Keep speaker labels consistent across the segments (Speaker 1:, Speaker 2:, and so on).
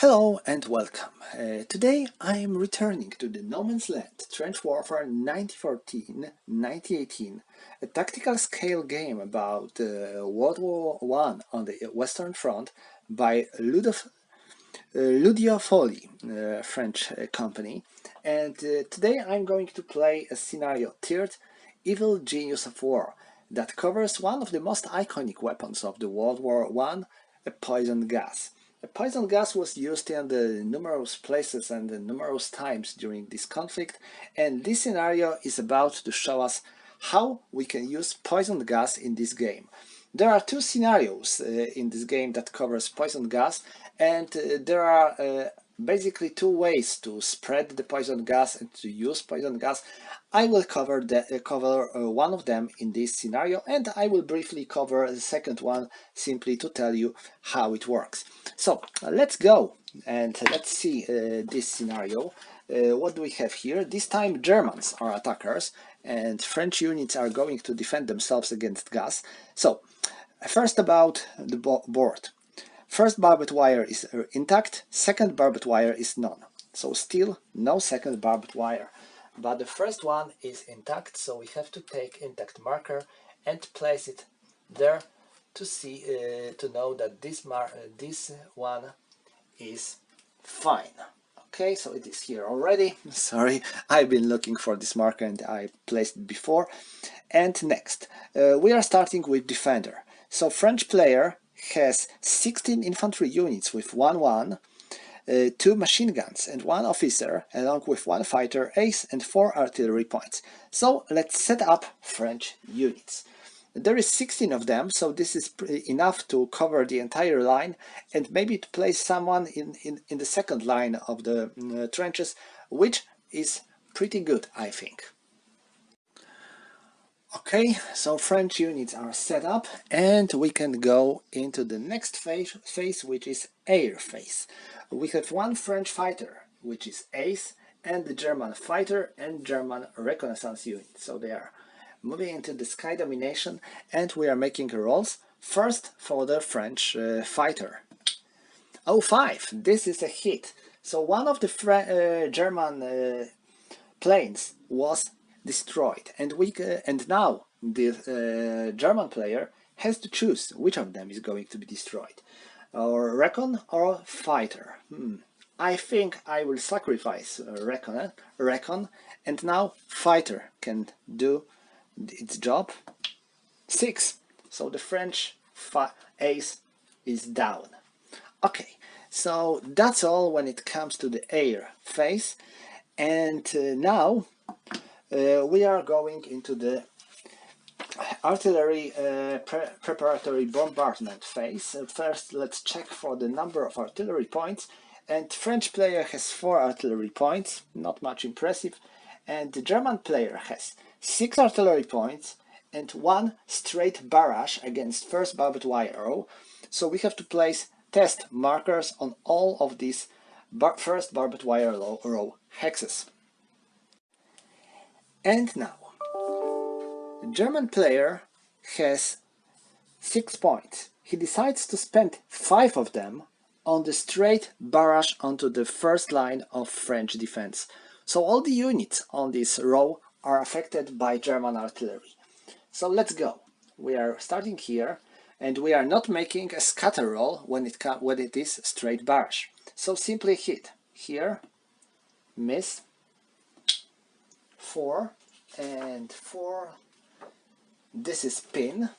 Speaker 1: Hello and welcome. Today I am returning to the No Man's Land Trench Warfare 1914-1918, a tactical scale game about World War I on the Western Front by Ludifolie, French company. And today I'm going to play a scenario tiered Evil Genius of War that covers one of the most iconic weapons of the World War I, a poison gas. A poison gas was used in the numerous places and numerous times during this conflict, and this scenario is about to show us how we can use poison gas in this game. There are two scenarios in this game that covers poison gas, and there are basically two ways to spread the poison gas and to use poison gas. I will cover one of them in this scenario, and I will briefly cover the second one simply to tell you how it works. So let's go and let's see this scenario. What do we have here? This time Germans are attackers and French units are going to defend themselves against gas. So first about the board. First barbed wire is intact, second barbed wire is none. So still no second barbed wire. But the first one is intact, so we have to take intact marker and place it there to see to know that this one is fine. Okay, so it is here already. Sorry, I've been looking for this marker and I placed it before. And next, we are starting with defender. So French player has 16 infantry units with 1-1, 2 machine guns and 1 officer, along with 1 fighter, ace and 4 artillery points. So let's set up French units. There is 16 of them, so this is enough to cover the entire line and maybe to place someone in the second line of the trenches, which is pretty good, I think. Okay, so French units are set up and we can go into the next phase, which is air phase. We have 1 French fighter, which is ace, and the German fighter and German reconnaissance unit. So they are moving into the sky domination and we are making rolls. First for the French fighter. 05, this is a hit. So one of the German planes was destroyed, and now the German player has to choose which of them is going to be destroyed, or recon or fighter. I think I will sacrifice recon, and now fighter can do its job. 6. So the French ace is down. Okay, so that's all when it comes to the air phase, and now we are going into the artillery preparatory bombardment phase. First, let's check for the number of artillery points. And French player has 4 artillery points, not much impressive. And the German player has 6 artillery points and 1 straight barrage against first barbed wire row. So we have to place test markers on all of these first barbed wire row hexes. And now, the German player has 6 points. He decides to spend 5 of them on the straight barrage onto the first line of French defense. So all the units on this row are affected by German artillery. So let's go. We are starting here and we are not making a scatter roll when it is straight barrage. So simply hit here, miss, 4 and 4. This is pin.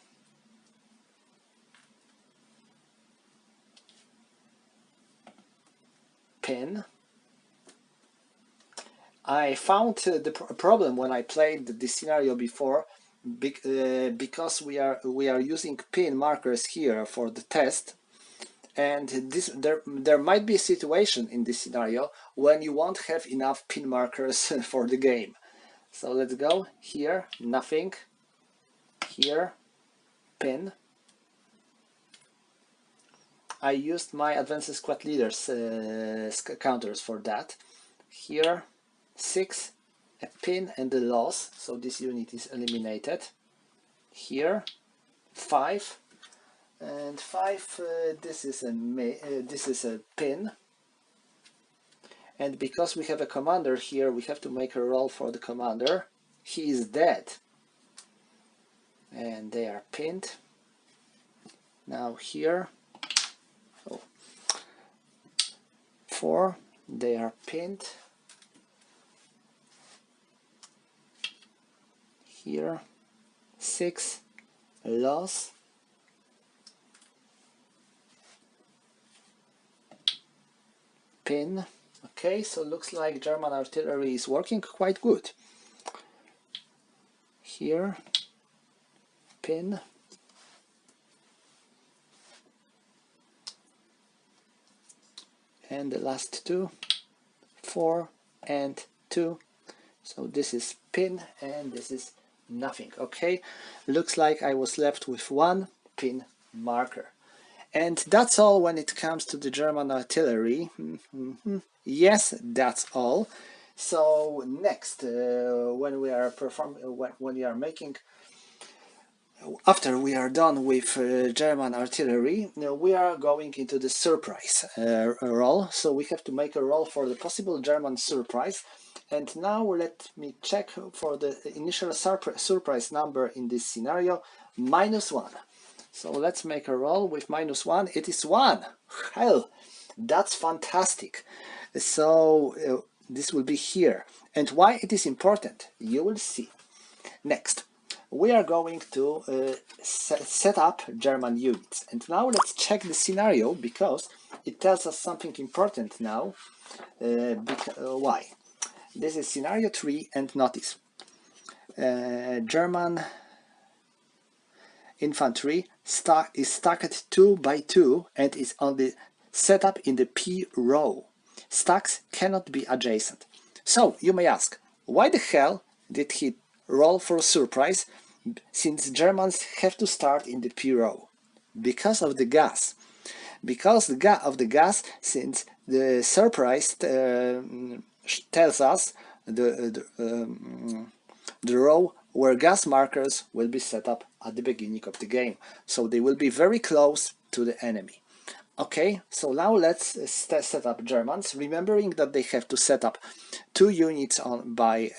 Speaker 1: Pin. I found the problem when I played this scenario before, because we are using pin markers here for the test, and there might be a situation in this scenario when you won't have enough pin markers for the game. So let's go here, nothing, here, pin. I used my advanced squad leaders counters for that. Here 6, a pin and a loss, so this unit is eliminated. Here 5 and 5, this is a pin. And because we have a commander here, we have to make a roll for the commander. He is dead. And they are pinned. Now here, oh, 4, they are pinned. Here, 6, loss. Pin. Okay, so looks like German artillery is working quite good. Here, pin. And the last 2, 4 and 2. So this is pin and this is nothing. Okay, looks like I was left with 1 pin marker. And that's all when it comes to the German artillery. Yes, that's all. So next, when we are when we are making, after we are done with German artillery, we are going into the surprise roll. So we have to make a roll for the possible German surprise. And now let me check for the initial surprise number in this scenario, -1. So let's make a roll with -1. It is 1. Hell, that's fantastic. So this will be here. And why it is important, you will see. Next, we are going to set up German units. And now let's check the scenario, because it tells us something important now. Why? This is scenario 3, and notice. German infantry is stacked 2 by 2 and is on the setup in the P row. Stacks cannot be adjacent. So you may ask, why the hell did he roll for surprise, since Germans have to start in the P row? Because of the gas. Because of the gas, since the surprise tells us the row where gas markers will be set up at the beginning of the game. So they will be very close to the enemy. Okay, so now let's set up Germans, remembering that they have to set up 2 units by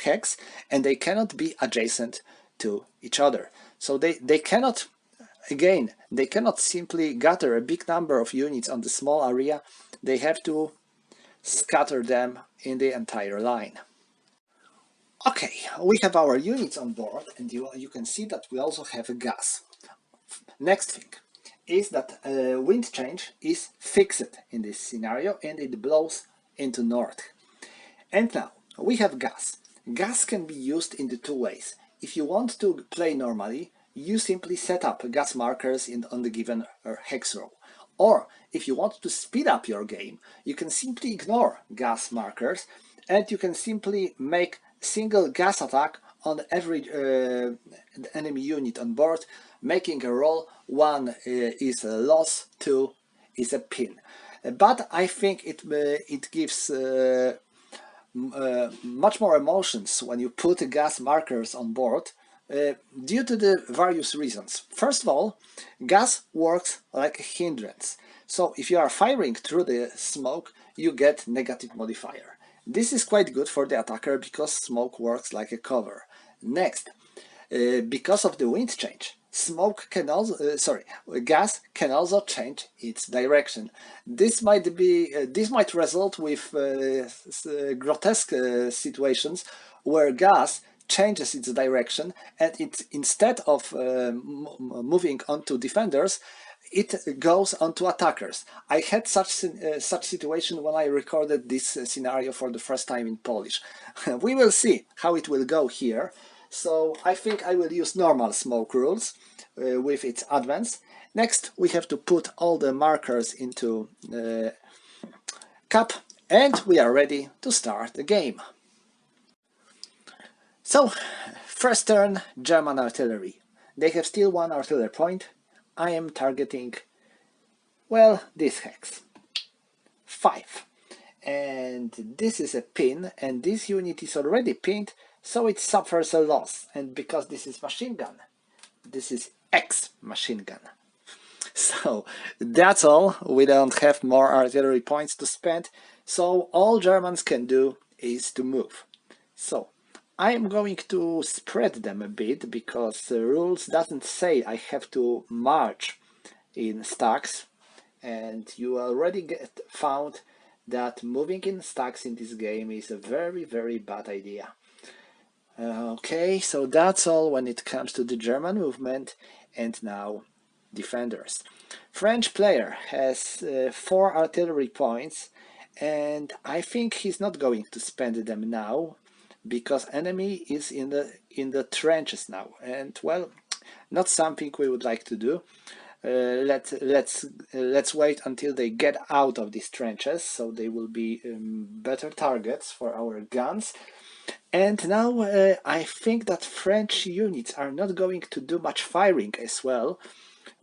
Speaker 1: hex, and they cannot be adjacent to each other. So they cannot, again, they cannot simply gather a big number of units on the small area. They have to scatter them in the entire line. Okay, we have our units on board, and you can see that we also have a gas. Next thing is that wind change is fixed in this scenario, and it blows into north. And now we have gas. Gas can be used in the 2 ways. If you want to play normally, you simply set up gas markers on the given hex row. Or if you want to speed up your game, you can simply ignore gas markers, and you can simply make single gas attack on every enemy unit on board, making a roll. 1 is a loss, 2 is a pin. But I think it gives much more emotions when you put gas markers on board, due to the various reasons. First of all, gas works like a hindrance. So if you are firing through the smoke, you get negative modifier. This is quite good for the attacker, because smoke works like a cover. Next, because of the wind change, smoke can also, gas can also change its direction. This might result with grotesque situations where gas changes its direction, and instead of moving onto defenders, it goes onto attackers. I had such situation when I recorded this scenario for the first time in Polish. We will see how it will go here. So I think I will use normal smoke rules with its advance. Next, we have to put all the markers into cap, and we are ready to start the game. So, first turn, German artillery. They have still 1 artillery point. I am targeting, well, this hex. 5. And this is a pin, and this unit is already pinned, so it suffers a loss. And because this is machine gun, this is X machine gun. So that's all. We don't have more artillery points to spend. So all Germans can do is to move. So I am going to spread them a bit because the rules doesn't say I have to march in stacks, and you already found that moving in stacks in this game is a very bad idea. Okay, so that's all when it comes to the German movement. And now defenders. French player has 4 artillery points, and I think he's not going to spend them now because enemy is in the trenches now, and well, not something we would like to do. Let's wait until they get out of these trenches, so they will be better targets for our guns. And now I think that French units are not going to do much firing as well,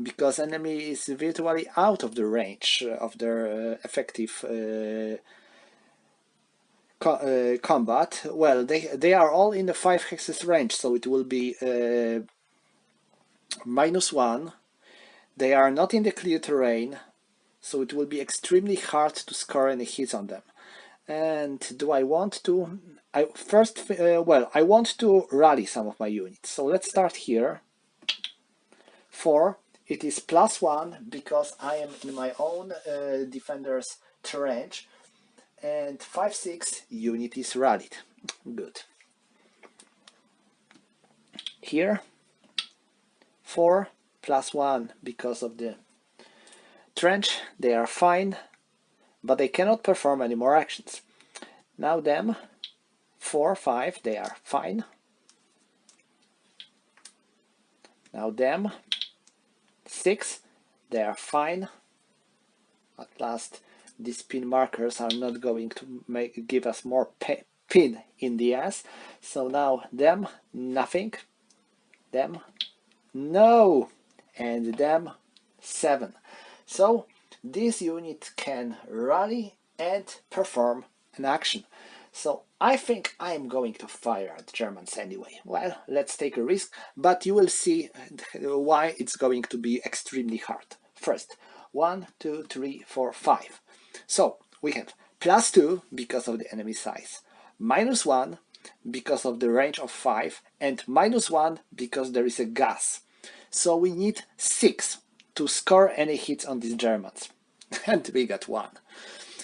Speaker 1: because enemy is virtually out of the range of their effective combat. Well, they are all in the 5 hexes range, so it will be -1. They are not in the clear terrain, so it will be extremely hard to score any hits on them. And do I want to? I want to rally some of my units. So let's start here. 4. It is +1 because I am in my own defender's trench. And 5-6 unit is rallied. Good. Here 4 +1 because of the trench. They are fine, but they cannot perform any more actions. Now them 4-5, they are fine. Now them 6, they are fine. At last, these pin markers are not going to give us more pin in the ass. So now them nothing, them no, and them 7. So this unit can rally and perform an action. So I think I am going to fire at Germans anyway. Well, let's take a risk, but you will see why it's going to be extremely hard. First, 1, 2, 3, 4, 5. So we have +2 because of the enemy size, -1 because of the range of 5, and -1 because there is a gas. So we need 6 to score any hits on these Germans. And we got 1.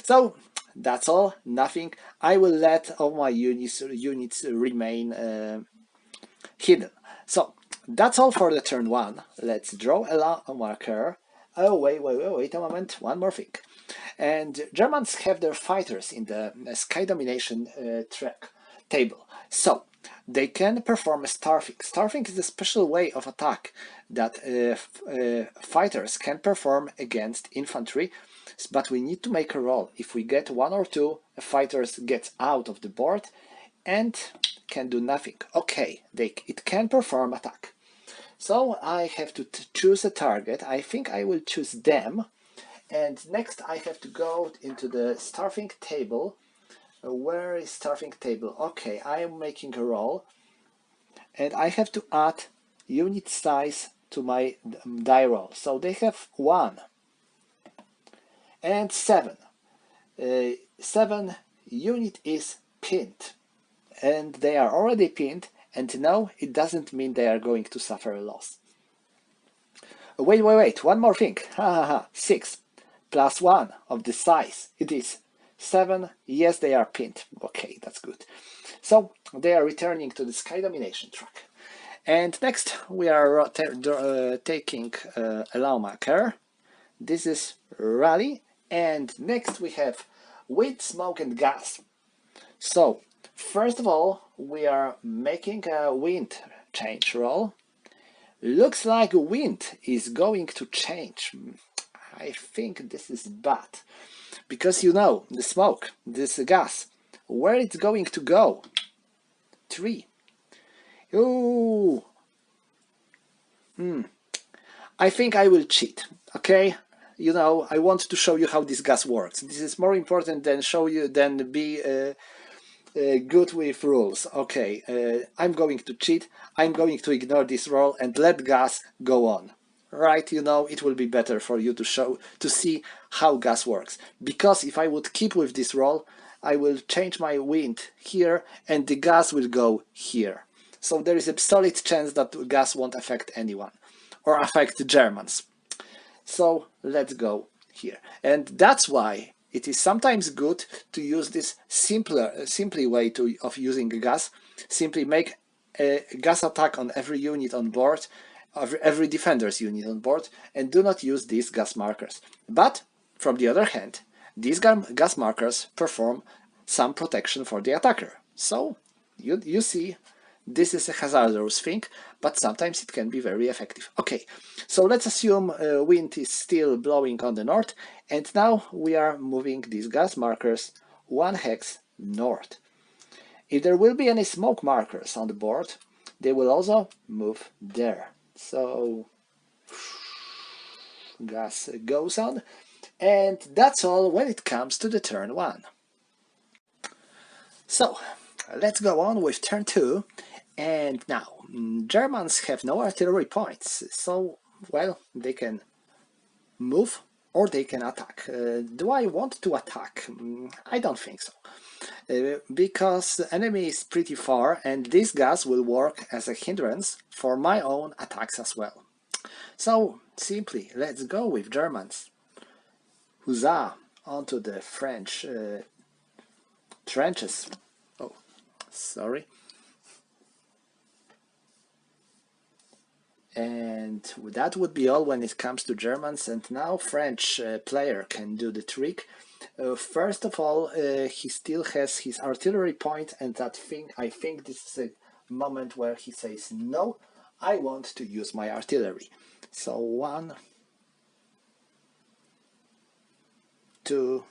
Speaker 1: So that's all, nothing. I will let all my units remain hidden. So that's all for the turn 1. Let's draw a marker. Oh, wait a moment, one more thing. And Germans have their fighters in the sky domination track table. So they can perform a starving. Starving is a special way of attack that fighters can perform against infantry, but we need to make a roll. If we get 1 or 2, fighters get out of the board and can do nothing. Okay, it can perform attack. So I have to choose a target. I think I will choose them. And next I have to go into the starving table. Where is starving table? Okay, I am making a roll. And I have to add unit size to my die roll. So they have 1 and 7. 7 unit is pinned. And they are already pinned. And no, it doesn't mean they are going to suffer a loss. Wait, one more thing. 6 +1 of the size. It is 7. Yes, they are pinned. Okay, that's good. So they are returning to the sky domination track. And next we are taking allow marker. This is rally. And next we have wind, smoke and gas. So first of all, we are making a wind change roll. Looks like wind is going to change. I think this is bad. Because you know, the smoke, this gas, where it's going to go? 3. Ooh. I think I will cheat, okay? You know, I want to show you how this gas works. This is more important than be good with rules. Okay, I'm going to cheat. I'm going to ignore this roll and let gas go on. Right, you know, it will be better for you to see how gas works. Because if I would keep with this roll, I will change my wind here and the gas will go here. So there is a solid chance that gas won't affect anyone or affect the Germans. So let's go here. And that's why it is sometimes good to use this simply way of using gas. Simply make a gas attack on every unit on board, every defender's unit on board, and do not use these gas markers. But from the other hand, these gas markers perform some protection for the attacker. So you see, this is a hazardous thing, but sometimes it can be very effective. Okay, so let's assume wind is still blowing on the north, and now we are moving these gas markers 1 hex north. If there will be any smoke markers on the board, they will also move there. So gas goes on, and that's all when it comes to the turn 1. So let's go on with turn 2. And now, Germans have no artillery points, so, well, they can move or they can attack. Do I want to attack? I don't think so. Because the enemy is pretty far and this gas will work as a hindrance for my own attacks as well. So, simply, let's go with Germans. Huzzah! Onto the French trenches. Oh, sorry. And that would be all when it comes to Germans, and now French player can do the trick. First of all, he still has his artillery point, and that thing, I think this is a moment where he says, no, I want to use my artillery. So 1, 2,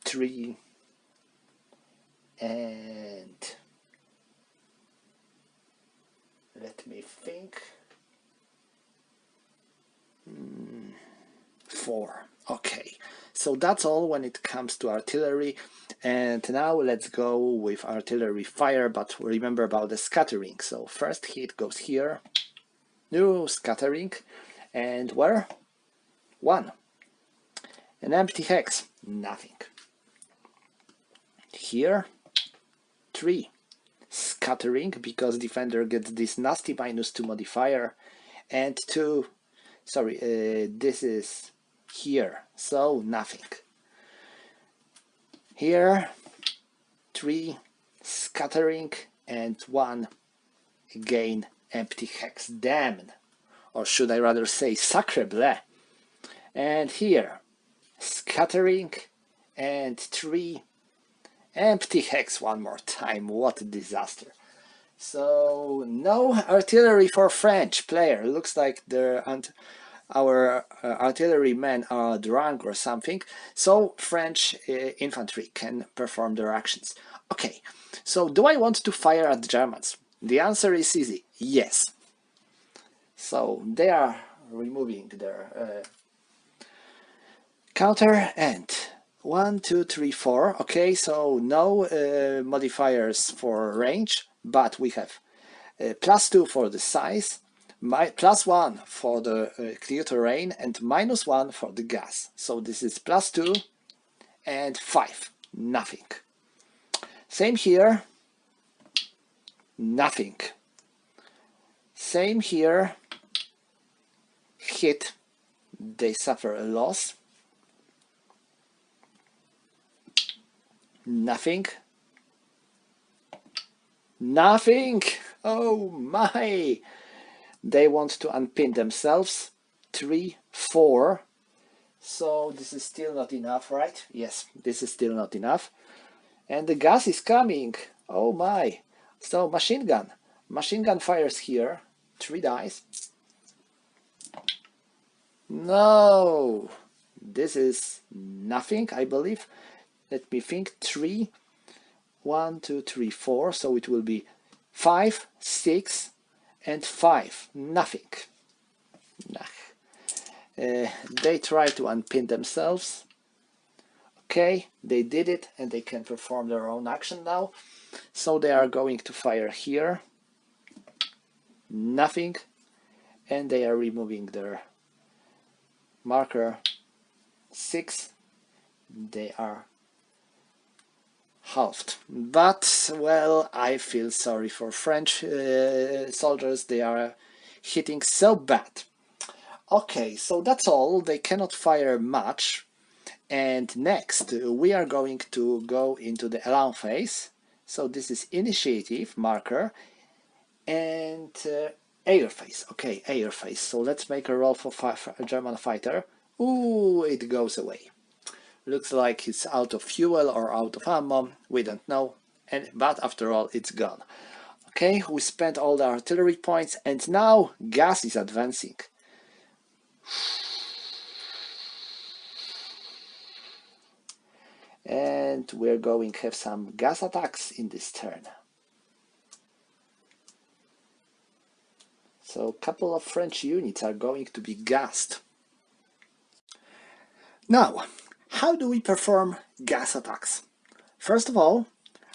Speaker 1: 3, and let me think. 4. Okay, so that's all when it comes to artillery. And now let's go with artillery fire, but remember about the scattering. So first hit goes here. New scattering. And where? 1. An empty hex. Nothing. Here. 3. Scattering, because defender gets this nasty -2 modifier. And 2. Sorry, this is here, so nothing. Here, 3, scattering, and 1, again, empty hex. Damn, or should I rather say sacre bleu. And here, scattering, and 3, empty hex one more time. What a disaster. So no artillery for French player. Looks like our artillery men are drunk or something, so French infantry can perform their actions. Okay, so do I want to fire at the Germans? The answer is easy, yes. So they are removing their counter, and 1, 2, 3, 4. Okay, so no modifiers for range, but we have +2 for the size, +1 for the clear terrain, and -1 for the gas. So this is +2 and 5. Nothing. Same here. Nothing. Same here. Hit. They suffer a loss. Nothing. Nothing. Oh my. They want to unpin themselves. 3, 4. So this is still not enough, right? Yes, this is still not enough. And the gas is coming. Oh my. So machine gun. Machine gun fires here. 3 dice. No. This is nothing, I believe. Let me think. 3. 1, 2, 3, 4. So it will be 5, 6, and 5. Nothing. They try to unpin themselves. Okay, they did it, and they can perform their own action now. So they are going to fire here. Nothing. And they are removing their marker 6, they are halved. But, well, I feel sorry for French soldiers, they are hitting so bad. Okay, so that's all, they cannot fire much. And next, we are going to go into the alarm phase. So this is initiative marker and air phase. Okay, air phase. So let's make a roll for a German fighter. Ooh, it goes away. Looks like it's out of fuel or out of ammo. We don't know. But after all, it's gone. Okay, we spent all the artillery points and now gas is advancing. And we're going to have some gas attacks in this turn. So a couple of French units are going to be gassed. Now, how do we perform gas attacks? First of all,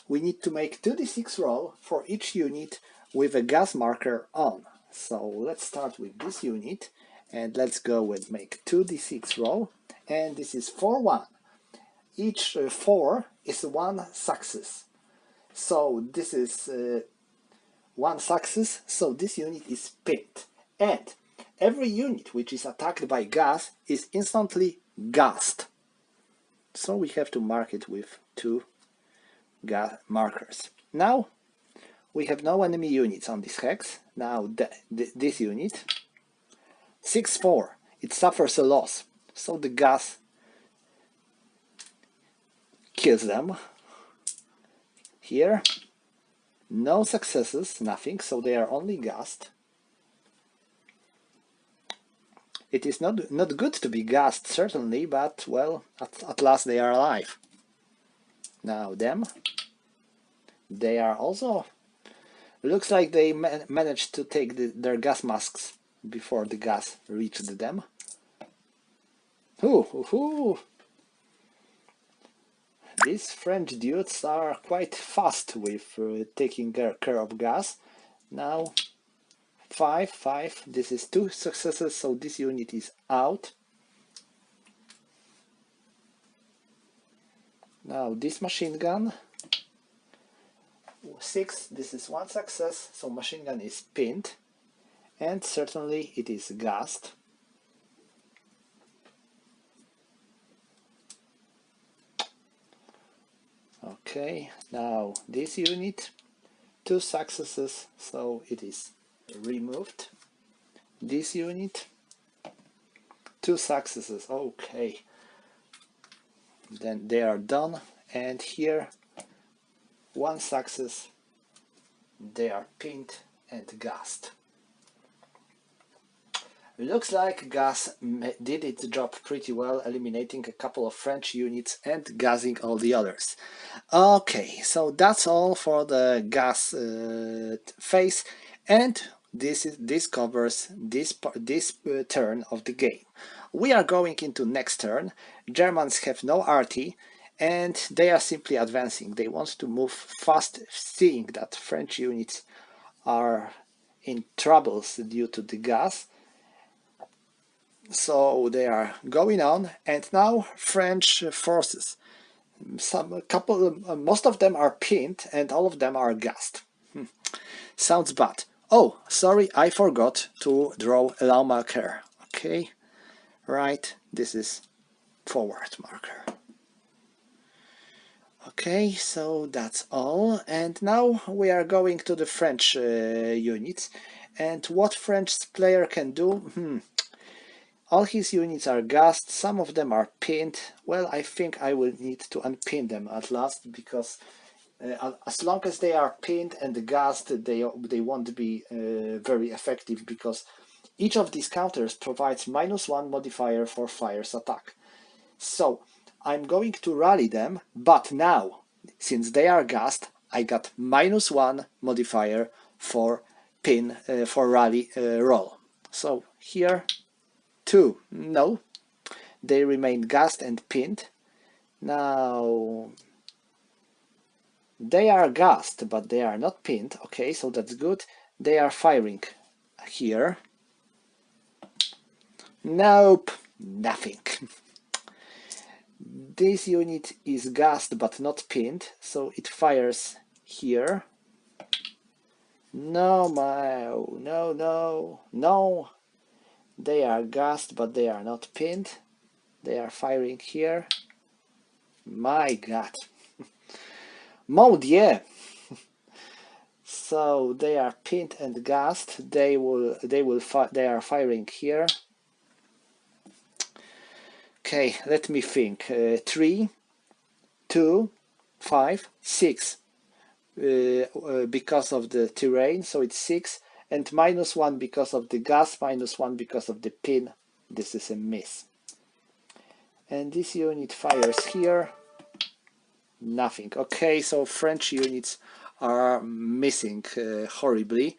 Speaker 1: we need to make 2d6 roll for each unit with a gas marker on. So let's start with this unit and let's go with make 2d6 roll, and this is 4-1. Each 4 is 1 success. So this is 1 success, so this unit is pinned. And every unit which is attacked by gas is instantly gassed. So we have to mark it with 2 gas markers. Now we have no enemy units on this hex. Now this unit 6-4, it suffers a loss, so the gas kills them. Here no successes, nothing, so they are only gassed. It is not good to be gassed, certainly, but well, at last they are alive. Now them, they are also, looks like they managed to take their gas masks before the gas reached them. These French dudes are quite fast with taking care of gas. Now 5-5, this is 2 successes, so this unit is out. Now this machine gun 6, this is 1 success, so machine gun is pinned, and certainly it is gassed. Okay, now this unit 2 successes, so it is removed. This unit 2 successes, okay, then they are done. And here 1 success, they are pinned and gassed. Looks like gas did its job pretty well, eliminating a couple of French units and gassing all the others. Okay, so that's all for the gas phase, and this covers this turn of the game. We are going into next turn. Germans have no RT and they are simply advancing. They want to move fast, seeing that French units are in troubles due to the gas. So they are going on, and now French forces, most of them are pinned and all of them are gassed. Sounds bad. Oh, sorry, I forgot to draw a alarm marker. Okay, right, this is forward marker. Okay, so that's all, and now we are going to the French units, and what French player can do? All his units are gassed, some of them are pinned. Well, I think I will need to unpin them at last, because as long as they are pinned and gassed, they won't be very effective, because each of these counters provides -1 modifier for fire's attack. So I'm going to rally them, but now, since they are gassed, I got -1 modifier for for rally roll. So here 2, no, they remain gassed and pinned. Now they are gassed, but they are not pinned. Okay, so that's good. They are firing here. Nope, Nothing. This unit is gassed but not pinned, so it fires here. No, no. They are gassed but they are not pinned. They are firing here. My God. Mon Dieu. So they are pinned and gassed. They are firing here. Okay, let me think. 3, 2, 5, 6. Because of the terrain, so it's 6, and -1 because of the gas, -1 because of the pin. This is a miss. And this unit fires here. Nothing. Okay, so French units are missing horribly.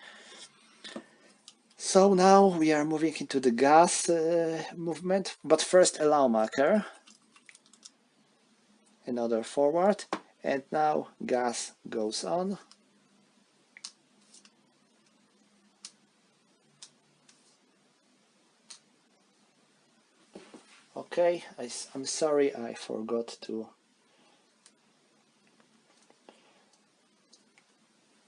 Speaker 1: So now we are moving into the gas movement, but first alarm marker. Another forward, and now gas goes on. Okay, I'm sorry, I forgot to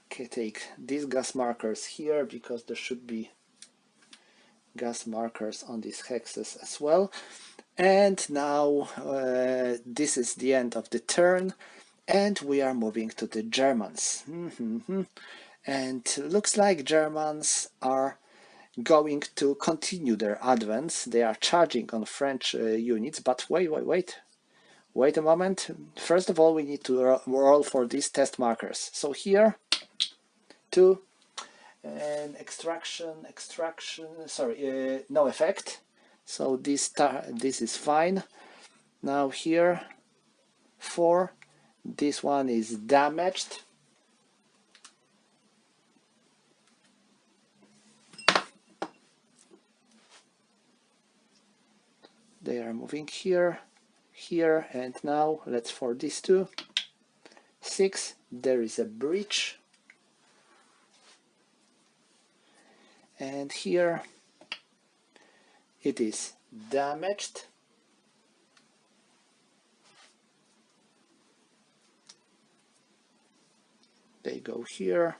Speaker 1: take these gas markers here, because there should be gas markers on these hexes as well. And now this is the end of the turn, and we are moving to the Germans. And looks like Germans are going to continue their advance. They are charging on French units, but wait a moment. First of all, we need to roll for these test markers. So here, 2, and extraction, sorry, no effect. So this is fine. Now here, 4, this one is damaged. They are moving here, and now let's for these 2. 6, there is a breach. And here it is damaged. They go here,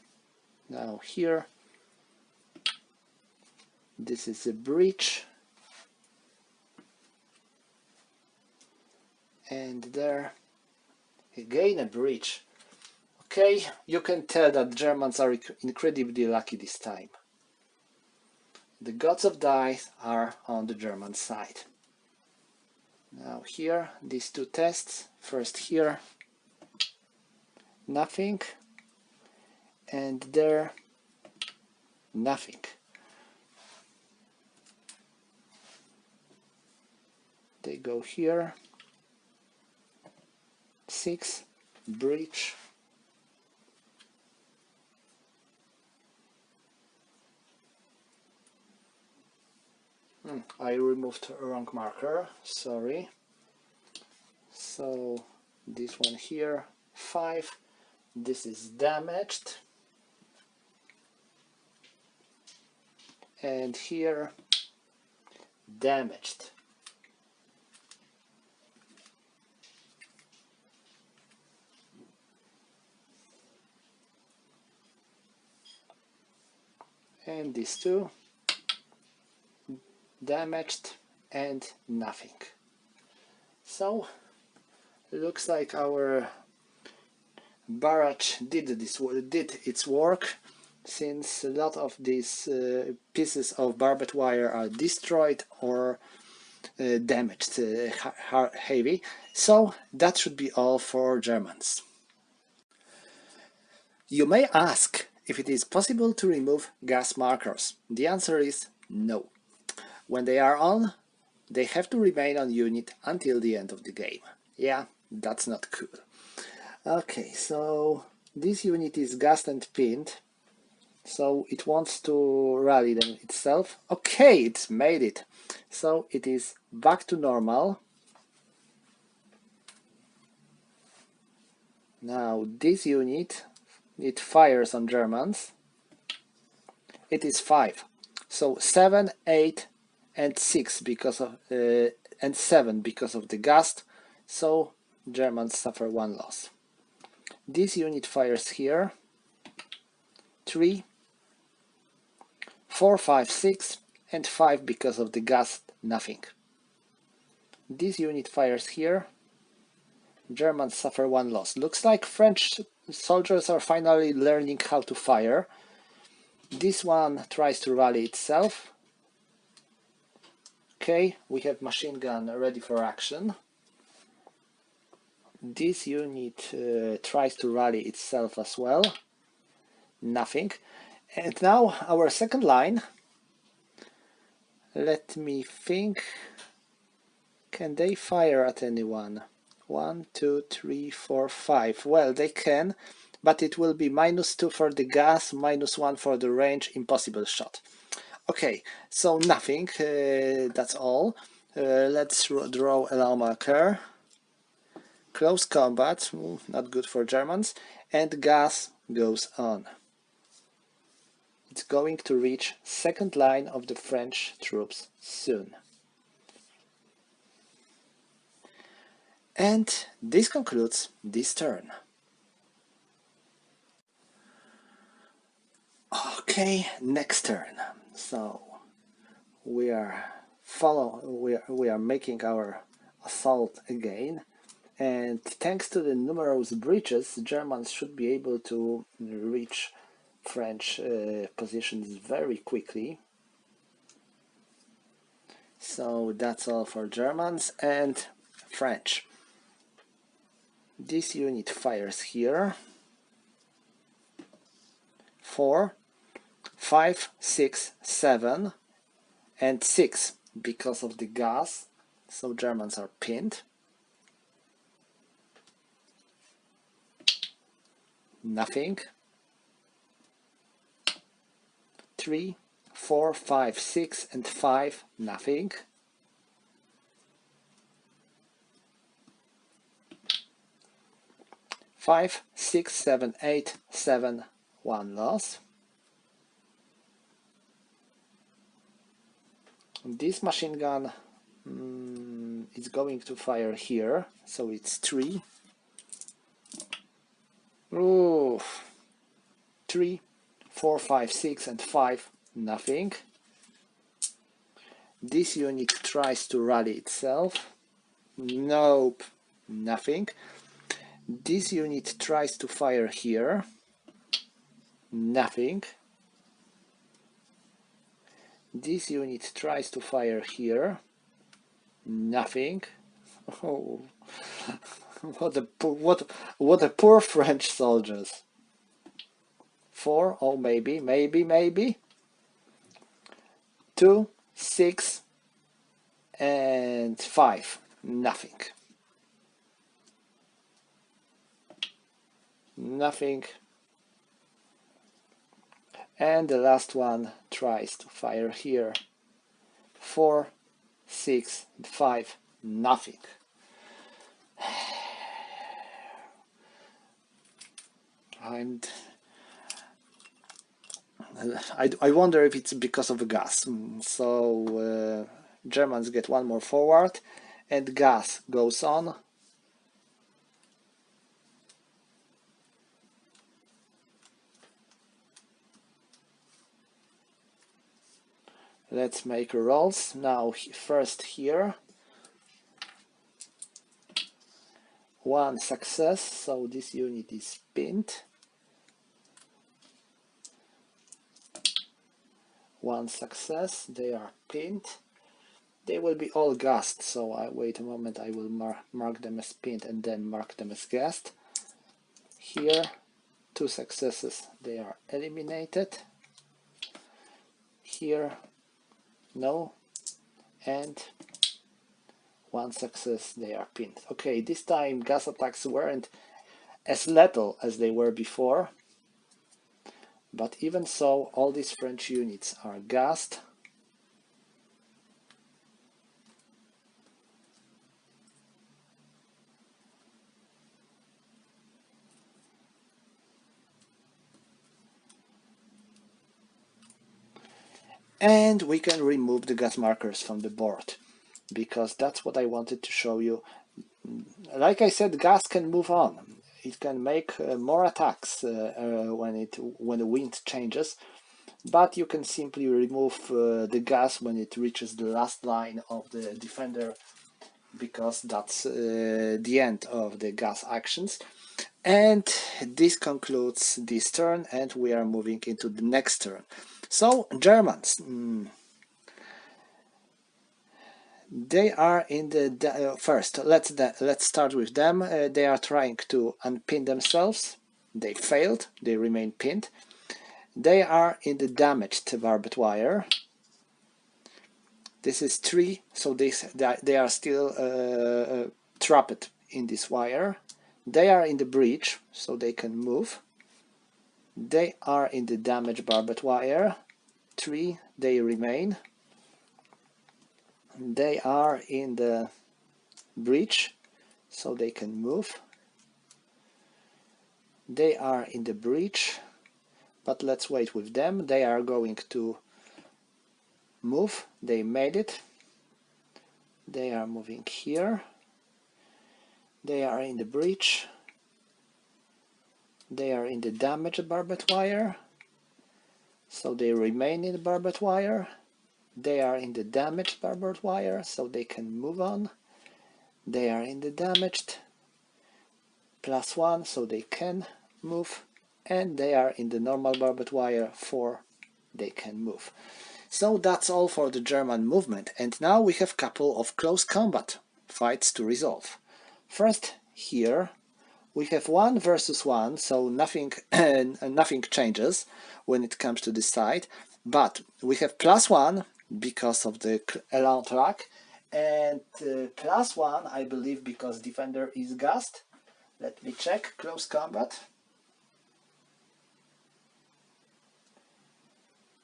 Speaker 1: now here. This is a breach. And there, again a breach. Okay, you can tell that Germans are incredibly lucky this time. The gods of dice are on the German side. Now here, these 2 tests. First here, nothing. And there, nothing. They go here. 6, breach. I removed a wrong marker, sorry. So this one here, 5, this is damaged. And here, damaged. And these 2, damaged and nothing. So looks like our barrage did its work, since a lot of these pieces of barbed wire are destroyed or damaged heavy. So that should be all for Germans. You may ask if it is possible to remove gas markers. The answer is no. When they are on, they have to remain on unit until the end of the game. Yeah, that's not cool. Okay, so this unit is gassed and pinned, so it wants to rally them itself. Okay, it's made it. So it is back to normal. Now this unit, it fires on Germans. It is 5. So 7, 8 and 6 because of and 7 because of the gust, so Germans suffer 1 loss. This unit fires here 3, 4, 5, 6, and 5 because of the gust, nothing. This unit fires here, Germans suffer 1 loss. Looks like French soldiers are finally learning how to fire. This one tries to rally itself. Okay, we have machine gun ready for action. This unit tries to rally itself as well. Nothing. And now our second line. Let me think. Can they fire at anyone? 1, 2, 3, 4, 5. Well, they can, but it will be -2 for the gas, -1 for the range, impossible shot. Okay, so nothing, that's all. Let's draw alarm marker. Close combat, not good for Germans, and gas goes on. It's going to reach second line of the French troops soon. And this concludes this turn. Okay, next turn. So we are making our assault again, and thanks to the numerous breaches, Germans should be able to reach French positions very quickly. So that's all for Germans and French. This unit fires here. 4, 5, 6, 7, and 6 because of the gas, so Germans are pinned. Nothing. 3, 4, 5, 6, and 5, nothing. 5, 6, 7, 8, 7, 1 loss. This machine gun is going to fire here, so it's 3. Ooh. 3, 4, 5, 6, and 5, nothing. This unit tries to rally itself. Nope, nothing. This unit tries to fire here. Nothing. This unit tries to fire here. Nothing. Oh, what a poor French soldiers. 4, oh maybe. 2, 6, and 5, nothing. Nothing. And the last one tries to fire here. 4, 6, 5, nothing. And I wonder if it's because of the gas. So Germans get 1 more forward, and gas goes on. Let's make rolls. Now first here. 1 success, so this unit is pinned. 1 success, they are pinned. They will be all gassed, so wait a moment, I will mark them as pinned and then mark them as gassed. Here, 2 successes, they are eliminated. Here, no, and 1 success, they are pinned. Okay, this time gas attacks weren't as lethal as they were before, but even so, all these French units are gassed. And we can remove the gas markers from the board, because that's what I wanted to show you. Like I said, gas can move on. It can make more attacks when the wind changes, but you can simply remove the gas when it reaches the last line of the defender, because that's the end of the gas actions. And this concludes this turn, and we are moving into the next turn. So Germans, they are in the first. Let's start with them. They are trying to unpin themselves. They failed. They remain pinned. They are in the damaged barbed wire. This is 3, so they are still trapped in this wire. They are in the breach, so they can move. They are in the damaged barbed wire. 3, they remain. They are in the breach, so they can move. They are in the breach, but let's wait with them. They are going to move. They made it. They are moving here. They are in the breach. They are in the damaged barbed wire, so they remain in the barbed wire. They are in the damaged barbed wire, so they can move on. They are in the damaged +1, so they can move. And they are in the normal barbed wire 4, they can move. So that's all for the German movement, and now we have a couple of close combat fights to resolve. First, here we have 1 versus 1, so nothing nothing changes when it comes to this side, but we have +1 because of the Elan track, and +1 I believe because defender is gassed. Let me check. Close combat.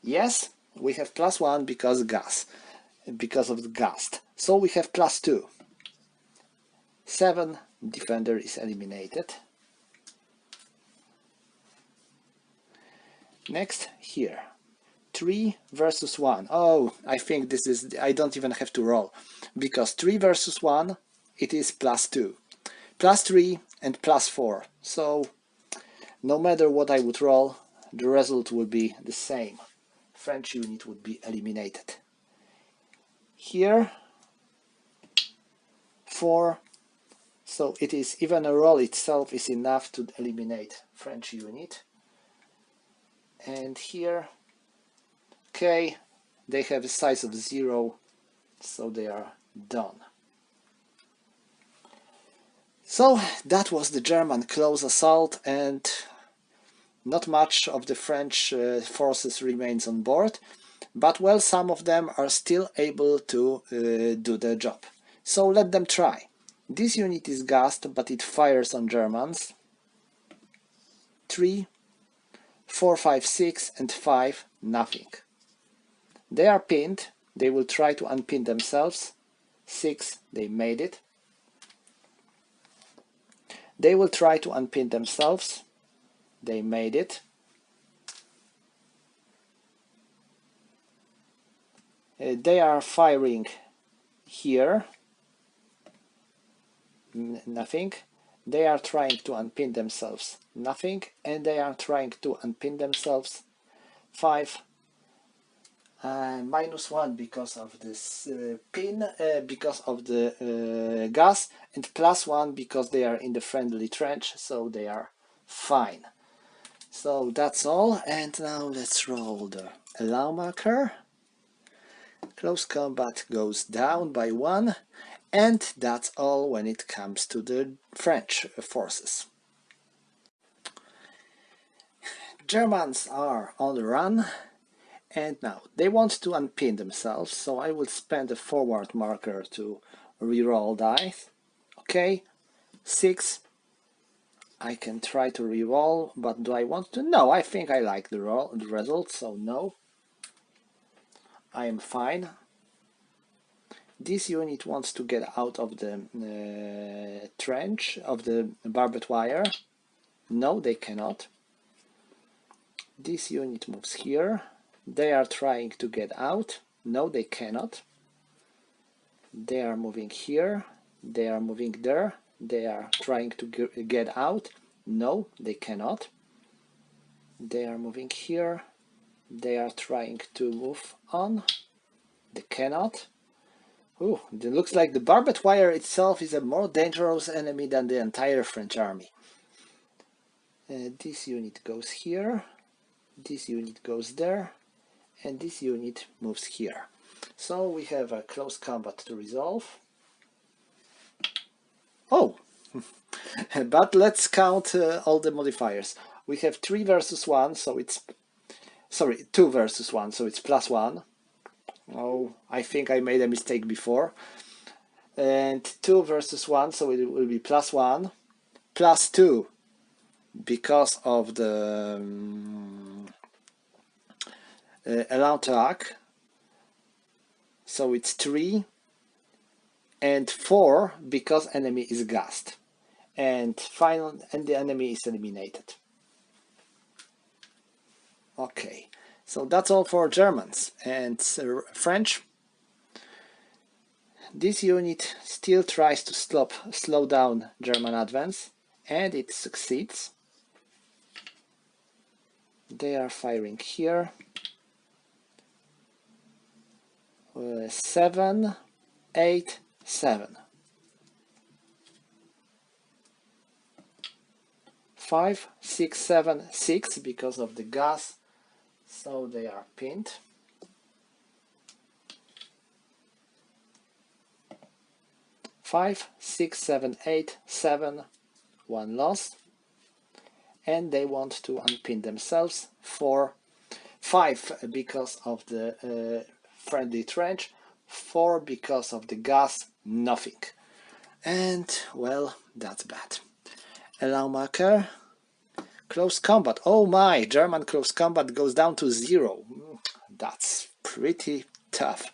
Speaker 1: Yes, we have +1 because of the gust. So we have +2. 7, defender is eliminated. Next, here. 3 versus 1. Oh, I think this is, I don't even have to roll, because 3 versus 1, it is +2. +3 and +4. So no matter what I would roll, the result would be the same. French unit would be eliminated. Here 4, so it is, even a roll itself is enough to eliminate French unit. And here, okay, they have a size of 0, so they are done. So that was the German close assault, and not much of the French forces remains on board, but well, some of them are still able to do the job. So let them try. This unit is gassed, but it fires on Germans. 3, 4, 5, 6 and 5, nothing. They are pinned. They will try to unpin themselves. 6, they made it. They will try to unpin themselves. They made it. They are firing here. Nothing. They are trying to unpin themselves. Nothing. And they are trying to unpin themselves. 5. -1 because of this pin, because of the gas, and +1 because they are in the friendly trench, so they are fine. So that's all, and now let's roll the alarm marker. Close combat goes down by 1, and that's all when it comes to the French forces. Germans are on the run, and now they want to unpin themselves, so I will spend a forward marker to reroll dice. Okay, 6. I can try to reroll, but do I want to? No, I think I like the result, so no. I am fine. This unit wants to get out of the trench, of the barbed wire. No, they cannot. This unit moves here. They are trying to get out. No, they cannot. They are moving here. They are moving there. They are trying to get out. No, they cannot. They are moving here. They are trying to move on. They cannot. Ooh, it looks like the barbed wire itself is a more dangerous enemy than the entire French army. This unit goes here. This unit goes there. And this unit moves here. So we have a close combat to resolve. Oh, but let's count all the modifiers. We have 3 versus 1, so it's... Sorry, 2 versus 1, so it's +1. Oh, I think I made a mistake before. And 2 versus 1, so it will be +1. +2, because of the allowed attack. So it's 3. And 4, because enemy is gassed. And the enemy is eliminated. Okay, so that's all for Germans. And French, this unit still tries to slow down German advance, and it succeeds. They are firing here. 7, 8, 7. 5, 6, 7, 6 because of the gas, so they are pinned. 5, 6, 7, 8, 7, 1 loss, and they want to unpin themselves. 4, 5 because of the friendly trench, 4 because of the gas, nothing. And well, that's bad. Allow marker. Close combat. Oh my, German close combat goes down to 0. That's pretty tough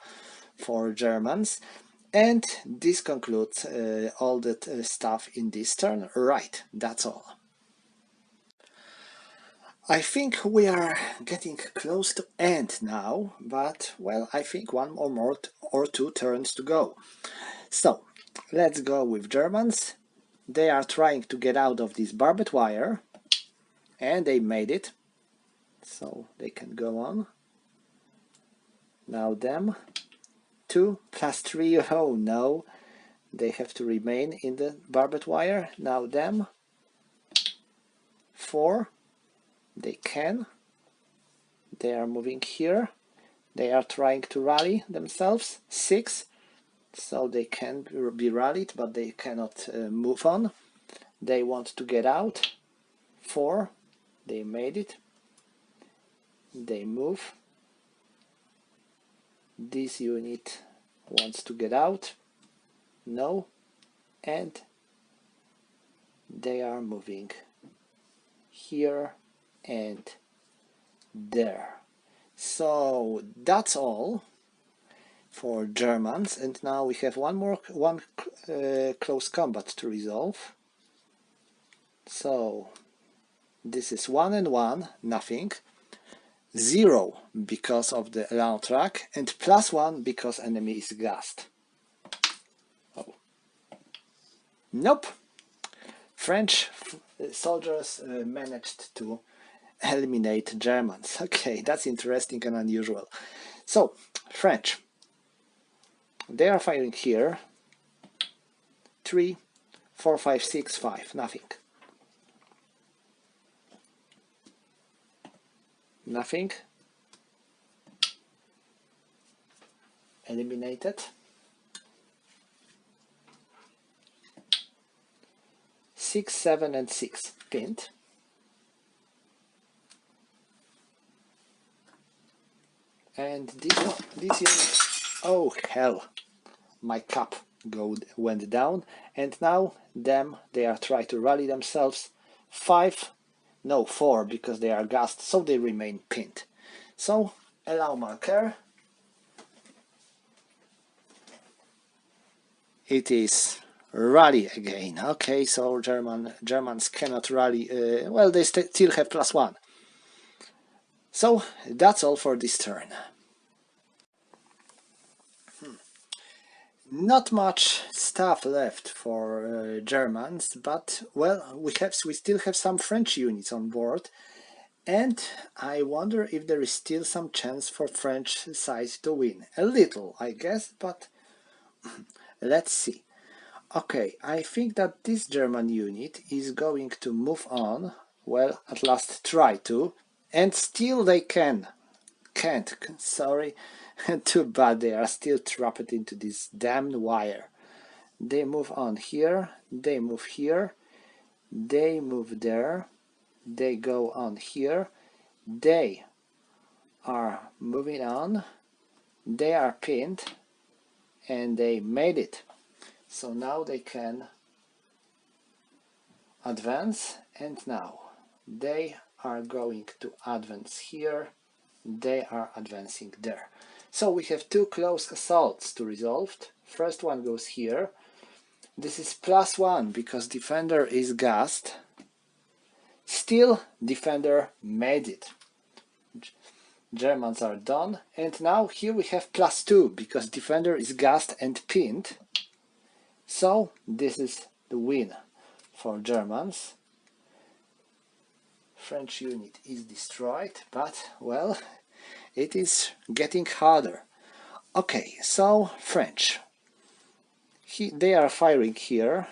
Speaker 1: for Germans. And this concludes all the stuff in this turn. Right, that's all. I think we are getting close to end now, but well, I think one or 2 turns to go. So, let's go with Germans. They are trying to get out of this barbed wire, and they made it, so they can go on. Now them. 2 plus 3, oh no, they have to remain in the barbed wire. Now them. 4, they can. They are moving here. They are trying to rally themselves. 6, so they can be rallied, but they cannot move on. They want to get out. 4, they made it. They move. This unit wants to get out. No. And they are moving here and there. So that's all for Germans, and now we have one close combat to resolve. So this is 1 and 1, nothing. 0 because of the allowed track, and +1 because enemy is gassed. Oh. Nope. French soldiers managed to eliminate Germans. Okay, that's interesting and unusual. So, French. They are firing here. 3, 4, 5, 6, 5. Nothing. Nothing. Eliminated. 6, 7, and 6. Pinned. And this unit, oh hell, my cap went down, and now they are trying to rally themselves. 5, no 4 because they are gassed, so they remain pinned. So allow marker. It is rally again. Okay, so Germans cannot rally. Well, they still have +1. So that's all for this turn. Not much stuff left for Germans, but well, we still have some French units on board, and I wonder if there is still some chance for French side to win. A little, I guess, but let's see. Okay, I think that this German unit is going to move on, well, at last try to, and still they can't, sorry, too bad, they are still trapped into this damned wire. They move on here, they move here, they move there, they go on here, they are moving on, they are pinned, and they made it. So now they can advance, and now they are going to advance here, they are advancing there. So we have two close assaults to resolve. First one goes here. This is +1 because defender is gassed. Still, defender made it. Germans are done. And now here we have +2 because defender is gassed and pinned. So this is the win for Germans. French unit is destroyed, but well, it is getting harder. Okay, so French. They are firing here.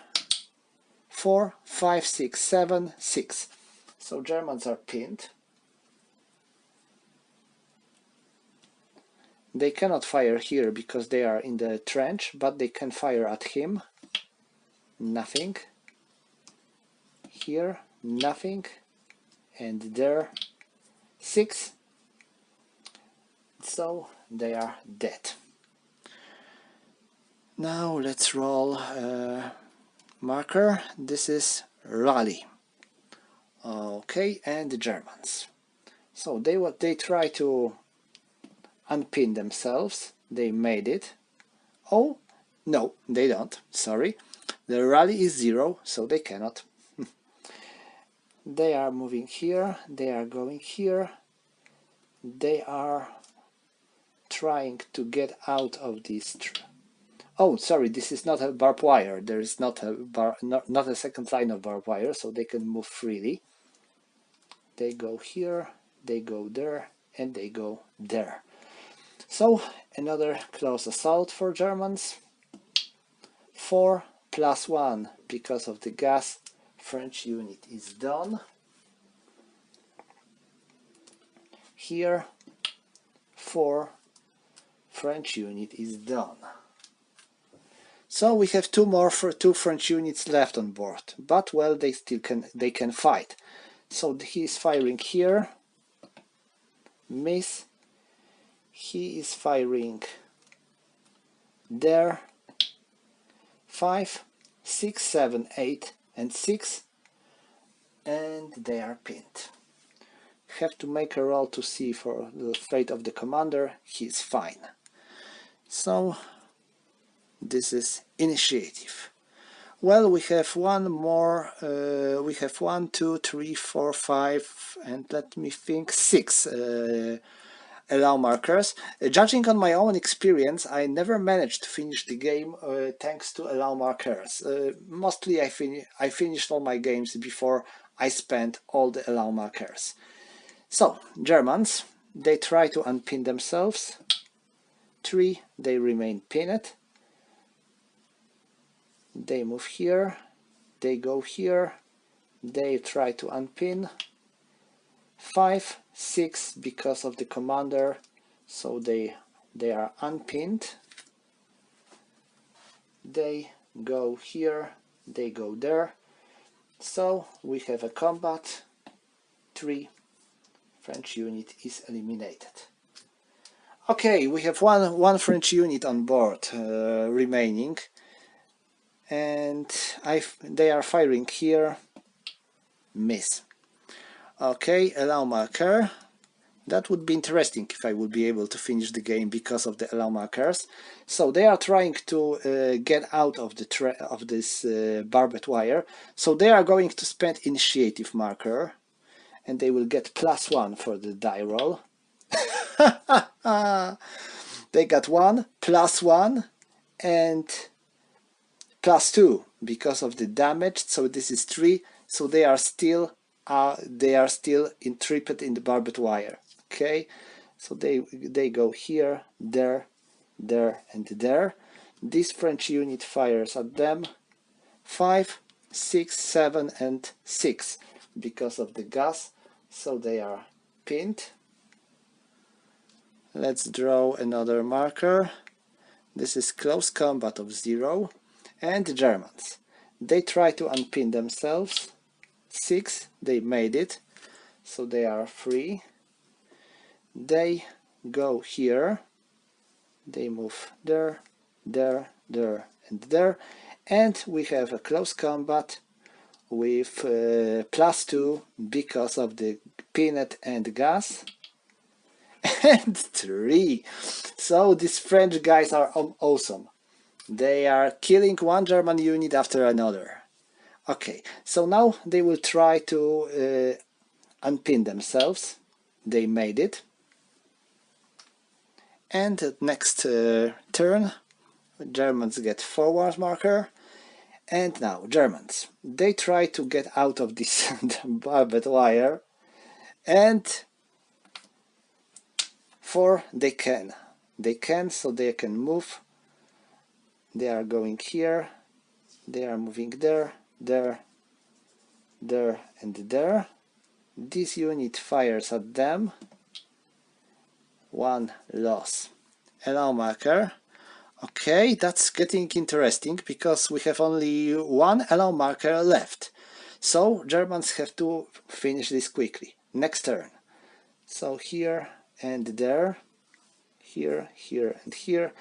Speaker 1: 4, 5, 6, 7, 6. So Germans are pinned. They cannot fire here because they are in the trench, but they can fire at him. Nothing. Here, nothing. And there, 6. So they are dead. Now let's roll marker. This is rally. Okay, and the Germans. So they try to unpin themselves. They made it. Oh, no, they don't. Sorry. The rally is 0, so they cannot. They are moving here. They are going here. They are trying to get out of this. Oh, sorry, this is not a barbed wire. There is not a second line of barbed wire, so they can move freely. They go here, they go there, and they go there. So another close assault for Germans. 4 +1 because of the gas. French unit is done. Here 4, French unit is done. So we have two French units left on board, but well, they can fight. So he is firing here, miss. He is firing there. 5, 6, 7, 8, and 6, and they are pinned. Have to make a roll to see for the fate of the commander. He's fine. So this is initiative. Well, we have one more. We have 1, 2, 3, 4, 5, and let me think, 6 allow markers. Judging on my own experience, I never managed to finish the game thanks to allow markers. Mostly I finished all my games before I spent all the allow markers. So, Germans, they try to unpin themselves. 3, they remain pinned. They move here, they go here, they try to unpin. 5, 6 because of the commander, so they are unpinned. They go here, they go there. So we have a combat. 3, French unit is eliminated. Okay, we have one French unit on board remaining, and they are firing here, miss. Okay, allow marker. That would be interesting if I would be able to finish the game because of the allow markers. So they are trying to get out of this barbed wire. So they are going to spend initiative marker, and they will get +1 for the die roll. They got 1, +1, and +2 because of the damage. So this is 3. So they are still entrapped in the barbed wire. Okay, so they go here, there, there, and there. This French unit fires at them. 5, 6, 7, and 6 because of the gas. So they are pinned. Let's draw another marker. This is close combat of 0. And the Germans. They try to unpin themselves. 6, they made it. So they are free. They go here. They move there, there, there, and there. And we have a close combat with +2 because of the peanut and gas. And 3. So these French guys are awesome. They are killing one German unit after another. Okay, so now they will try to unpin themselves. They made it. And at next turn, Germans get forward marker. And now Germans. They try to get out of this barbed wire. And 4, they can. They can, so they can move. They are going here. They are moving there, there, there, and there. This unit fires at them. 1 loss. Allow marker. Okay, that's getting interesting because we have only 1 allow marker left. So Germans have to finish this quickly. Next turn. So here and there, here, here, and here,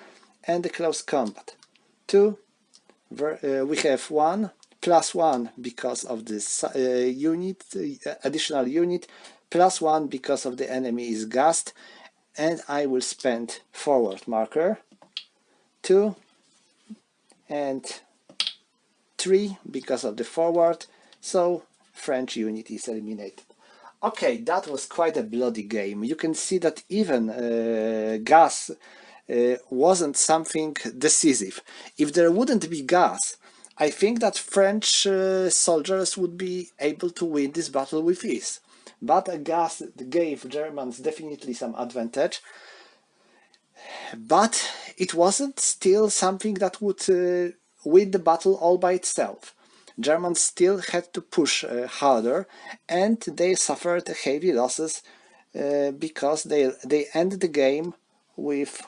Speaker 1: and the close combat. 2. We have 1 +1 because of this additional unit, +1 because of the enemy is gassed, and I will spend forward marker. 2 and 3 because of the forward, so French unit is eliminated. Okay, that was quite a bloody game. You can see that even gas wasn't something decisive. If there wouldn't be gas, I think that French soldiers would be able to win this battle with ease. But gas gave Germans definitely some advantage. But it wasn't still something that would win the battle all by itself. Germans still had to push harder, and they suffered heavy losses because they ended the game with,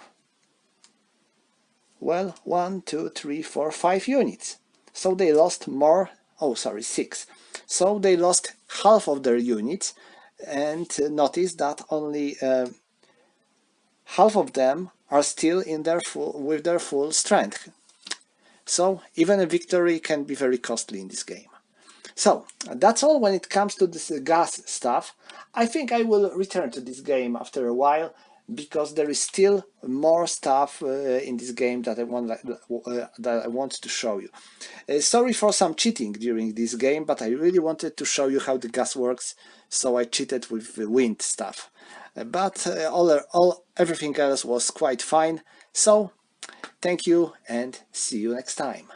Speaker 1: well, 1, 2, 3, 4, 5 units. So they lost more, oh sorry, 6. So they lost half of their units, and notice that only half of them are still in with their full strength. So even a victory can be very costly in this game. So that's all when it comes to this gas stuff. I think I will return to this game after a while, because there is still more stuff in this game that I want to show you. Sorry for some cheating during this game, but I really wanted to show you how the gas works, so I cheated with wind stuff. But everything else was quite fine. So thank you and see you next time.